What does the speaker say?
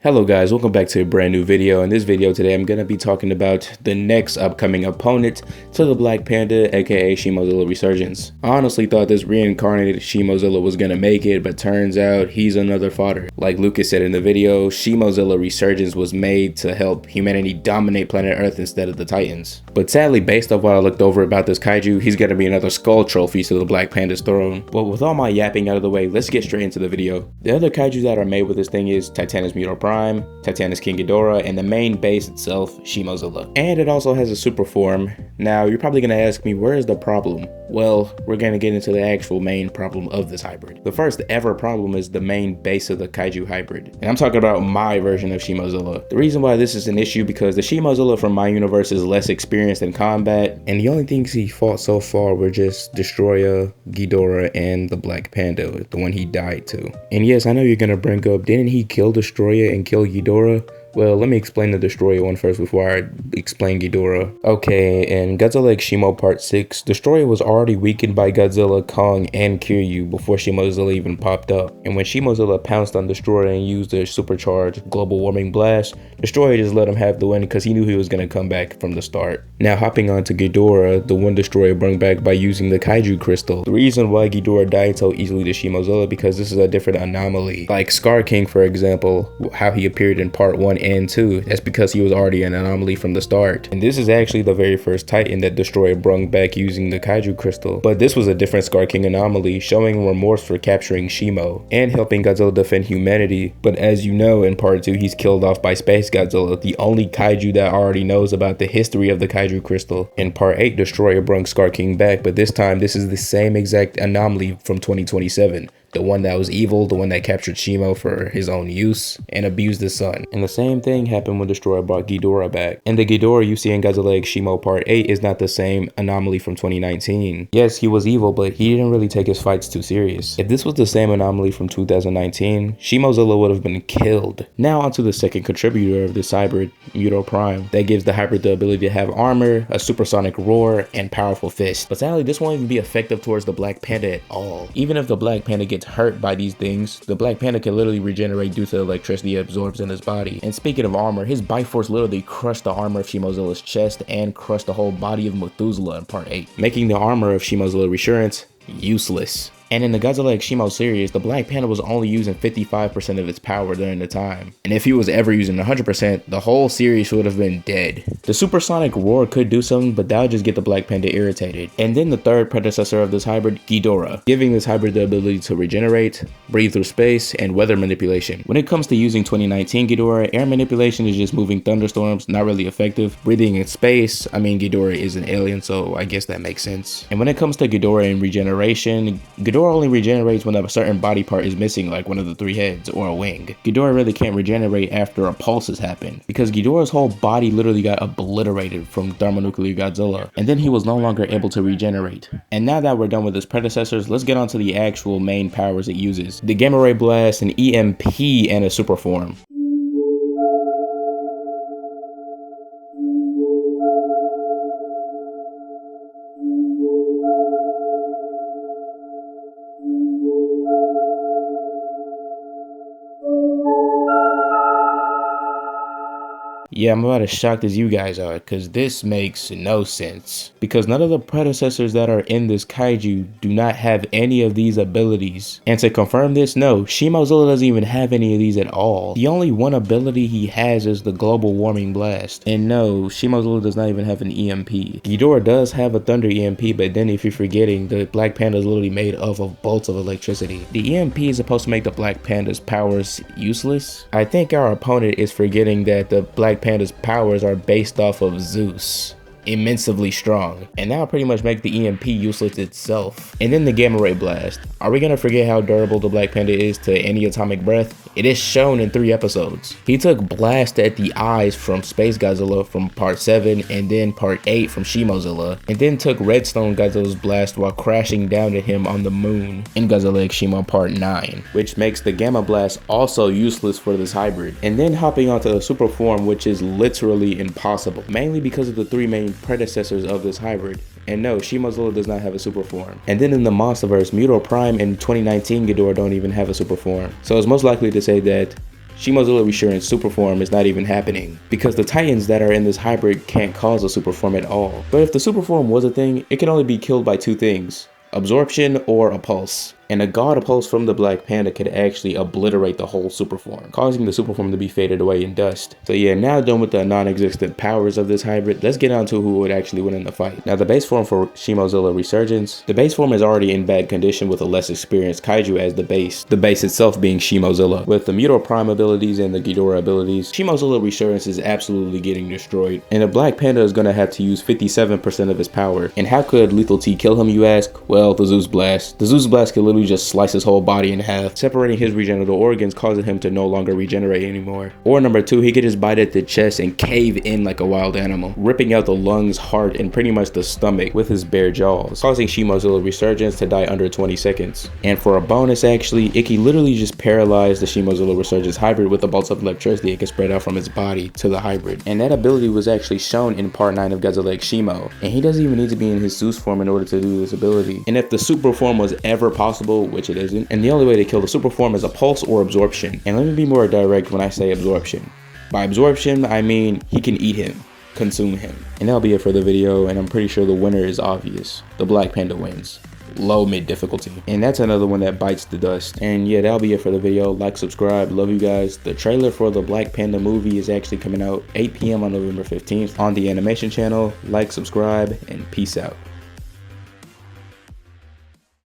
Hello guys, welcome back to a brand new video. In this video today I'm going to be talking about the next upcoming opponent to the Black Panda, aka Shimozilla Resurgence. I honestly thought this reincarnated Shimozilla was going to make it, but turns out he's another fodder. Like Lucas said in the video, Shimozilla Resurgence was made to help humanity dominate planet Earth instead of the Titans. But sadly, based off what I looked over about this kaiju, he's going to be another skull trophy to the Black Panda's throne. But with all my yapping out of the way, let's get straight into the video. The other kaiju that are made with this thing is Titanus Muto Prime, Titanus King Ghidorah, and the main base itself, Shimozilla. And it also has a super form. Now, you're probably going to ask me, where is the problem? Well, we're going to get into the actual main problem of this hybrid. The first ever problem is the main base of the kaiju hybrid. And I'm talking about my version of Shimozilla. The reason why this is an issue because the Shimozilla from my universe is less experienced in combat, and the only things he fought so far were just Destroyer, Ghidorah, and the Black Panda, the one he died to. And yes, I know you're going to bring up, didn't he kill Destroyer and kill Ghidorah? Well, let me explain the Destroyer one first before I explain Ghidorah. Okay, in Godzilla X Shimo Part 6, Destroyer was already weakened by Godzilla, Kong, and Kiryu before Shimozilla even popped up. And when Shimozilla pounced on Destroyer and used their supercharged global warming blast, Destroyer just let him have the win because he knew he was going to come back from the start. Now hopping on to Ghidorah, the one Destroyer brought back by using the Kaiju Crystal. The reason why Ghidorah died so easily to Shimozilla because this is a different anomaly. Like Scar King, for example, how he appeared in Part 1 and 2, that's because he was already an anomaly from the start. And this is actually the very first Titan that Destroyer brought back using the Kaiju Crystal. But this was a different Scar King anomaly, showing remorse for capturing Shimo and helping Godzilla defend humanity. But as you know, in Part 2, he's killed off by Space Godzilla, the only kaiju that already knows about the history of the Kaiju Crystal. In Part 8, Destroyer brought Scar King back, but this time this is the same exact anomaly from 2027. The one that was evil, the one that captured Shimo for his own use and abused his son. And the same thing happened when Destroyer brought Ghidorah back. And the Ghidorah you see in Godzilla X Shimo Part 8 is not the same anomaly from 2019. Yes, he was evil, but he didn't really take his fights too serious. If this was the same anomaly from 2019, Shimozilla would have been killed. Now onto the second contributor of this hybrid, Muto Prime, that gives the hybrid the ability to have armor, a supersonic roar, and powerful fists. But sadly, this won't even be effective towards the Black Panda at all. Even if the Black Panda gets hurt by these things, the Black Panda can literally regenerate due to the electricity it absorbs in his body. And speaking of armor, his bite force literally crushed the armor of Shimozilla's chest and crushed the whole body of Methuselah in Part 8, making the armor of Shimozilla Resurgence useless. And in the Godzilla X Shimo series, the Black Panda was only using 55% of its power during the time. And if he was ever using 100%, the whole series would have been dead. The supersonic roar could do something, but that would just get the Black Panda irritated. And then the third predecessor of this hybrid, Ghidorah, giving this hybrid the ability to regenerate, breathe through space, and weather manipulation. When it comes to using 2019 Ghidorah, air manipulation is just moving thunderstorms, not really effective. Breathing in space, I mean, Ghidorah is an alien, so I guess that makes sense. And when it comes to Ghidorah and regeneration, Ghidorah only regenerates when a certain body part is missing, like one of the three heads or a wing. Ghidorah really can't regenerate after a pulse has happened, because Ghidorah's whole body literally got obliterated from thermonuclear Godzilla, and then he was no longer able to regenerate. And now that we're done with his predecessors, let's get on to the actual main powers it uses. The Gamma Ray Blast, an EMP, and a super form. Yeah, I'm about as shocked as you guys are, because this makes no sense. Because none of the predecessors that are in this kaiju do not have any of these abilities. And to confirm this, no, Shimozilla doesn't even have any of these at all. The only one ability he has is the global warming blast. And no, Shimozilla does not even have an EMP. Ghidorah does have a thunder EMP, but then if you're forgetting, the Black Panda is literally made up of bolts of electricity. The EMP is supposed to make the Black Panda's powers useless. I think our opponent is forgetting that the Black Panda's powers are based off of Zeus, immensely strong, and that will pretty much make the EMP useless itself. And then the Gamma Ray Blast. Are we gonna forget how durable the Black Panda is to any atomic breath? It is shown in 3 episodes. He took blast at the eyes from Space Godzilla from Part 7 and then Part 8 from Shimozilla, and then took Redstone Godzilla's blast while crashing down at him on the moon in Godzilla X Shimo Part 9, which makes the Gamma Blast also useless for this hybrid. And then hopping onto the super form, which is literally impossible, mainly because of the 3 main predecessors of this hybrid. And no, Shimozilla does not have a super form. And then in the Monsterverse, Muto Prime and 2019 Ghidorah don't even have a super form. So it's most likely to say that Shimozilla Resurgence superform is not even happening, because the titans that are in this hybrid can't cause a superform at all. But if the superform was a thing, it can only be killed by two things: absorption or a pulse. And a god pulse from the Black Panda could actually obliterate the whole superform, causing the superform to be faded away in dust. So yeah, now done with the non-existent powers of this hybrid, let's get on to who would actually win in the fight. Now the base form for Shimozilla Resurgence, the base form is already in bad condition with a less experienced kaiju as the base itself being Shimozilla. With the Muto Prime abilities and the Ghidorah abilities, Shimozilla Resurgence is absolutely getting destroyed. And the Black Panda is going to have to use 57% of his power. And how could Lethal T kill him, you ask? Well, the Zeus Blast. The Zeus Blast could literally just slice his whole body in half, separating his regenerative organs, causing him to no longer regenerate anymore. Or number two, he could just bite at the chest and cave in like a wild animal, ripping out the lungs, heart, and pretty much the stomach with his bare jaws, causing Shimozilla Resurgence to die under 20 seconds. And for a bonus, actually, it can literally just paralyze the Shimozilla Resurgence hybrid with the bolts of electricity it can spread out from its body to the hybrid. And that ability was actually shown in part 9 of Godzilla X Shimo, and he doesn't even need to be in his Zeus form in order to do this ability. And if the super form was ever possible, which it isn't, and the only way to kill the super form is a pulse or absorption. And let me be more direct when I say absorption. By absorption, I mean he can eat him, consume him. And that'll be it for the video, and I'm pretty sure the winner is obvious. The Black Panda wins. Low mid difficulty. And that's another one that bites the dust. And yeah, that'll be it for the video. Like, subscribe, love you guys. The trailer for the Black Panda movie is actually coming out 8 p.m. on November 15th on the animation channel. Like, subscribe, and peace out.